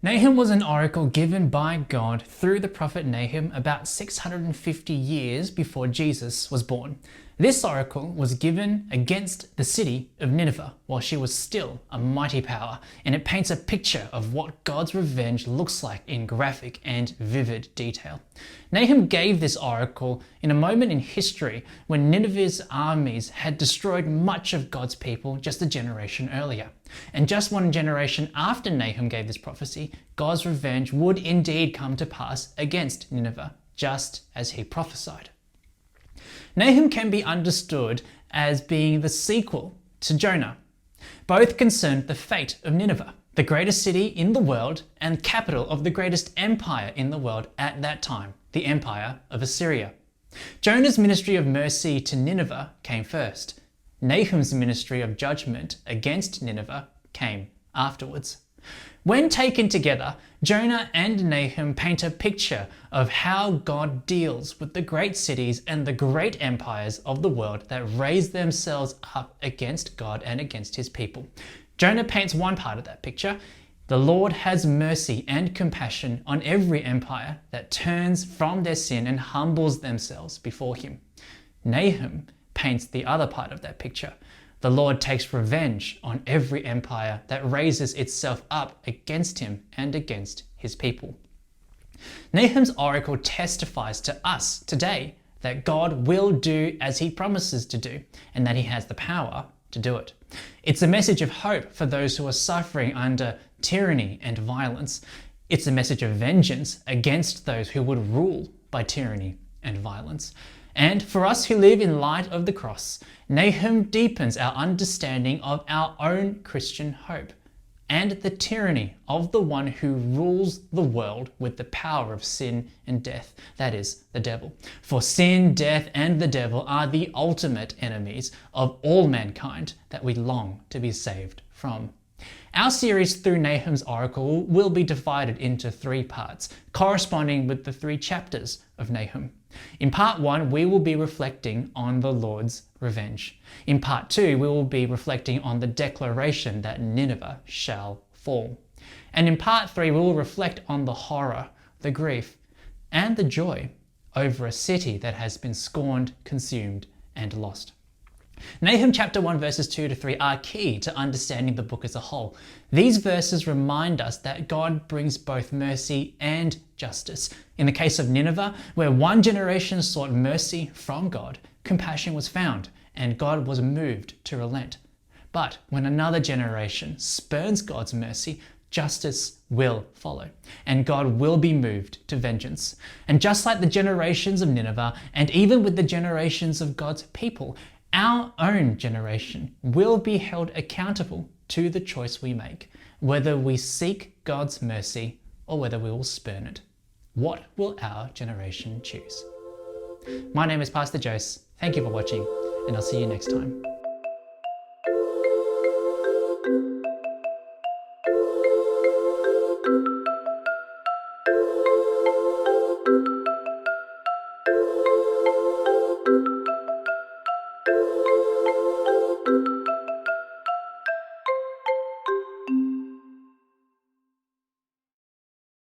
Nahum was an oracle given by God through the prophet Nahum about 650 years before Jesus was born. This oracle was given against the city of Nineveh while she was still a mighty power, and it paints a picture of what God's revenge looks like in graphic and vivid detail. Nahum gave this oracle in a moment in history when Nineveh's armies had destroyed much of God's people just a generation earlier. And just one generation after Nahum gave this prophecy, God's revenge would indeed come to pass against Nineveh, just as he prophesied. Nahum can be understood as being the sequel to Jonah. Both concerned the fate of Nineveh, the greatest city in the world and capital of the greatest empire in the world at that time, the empire of Assyria. Jonah's ministry of mercy to Nineveh came first. Nahum's ministry of judgment against Nineveh came afterwards. When taken together, Jonah and Nahum paint a picture of how God deals with the great cities and the great empires of the world that raise themselves up against God and against his people. Jonah paints one part of that picture. The Lord has mercy and compassion on every empire that turns from their sin and humbles themselves before him. Nahum paints the other part of that picture. The Lord takes revenge on every empire that raises itself up against him and against his people. Nahum's oracle testifies to us today that God will do as he promises to do, and that he has the power to do it. It's a message of hope for those who are suffering under tyranny and violence. It's a message of vengeance against those who would rule by tyranny and violence. And for us who live in light of the cross, Nahum deepens our understanding of our own Christian hope and the tyranny of the one who rules the world with the power of sin and death, that is, the devil. For sin, death, and the devil are the ultimate enemies of all mankind that we long to be saved from. Our series through Nahum's oracle will be divided into 3 parts, corresponding with the 3 chapters of Nahum. In part 1, we will be reflecting on the Lord's revenge. In part 2, we will be reflecting on the declaration that Nineveh shall fall. And in part 3, we will reflect on the horror, the grief, and the joy over a city that has been scorned, consumed, and lost. Nahum chapter 1 verses 2 to 3 are key to understanding the book as a whole. These verses remind us that God brings both mercy and justice. In the case of Nineveh, where one generation sought mercy from God, compassion was found and God was moved to relent. But when another generation spurns God's mercy, justice will follow, and God will be moved to vengeance. And just like the generations of Nineveh, and even with the generations of God's people, our own generation will be held accountable to the choice we make, whether we seek God's mercy or whether we will spurn it. What will our generation choose? My name is Pastor Jose. Thank you for watching, and I'll see you next time.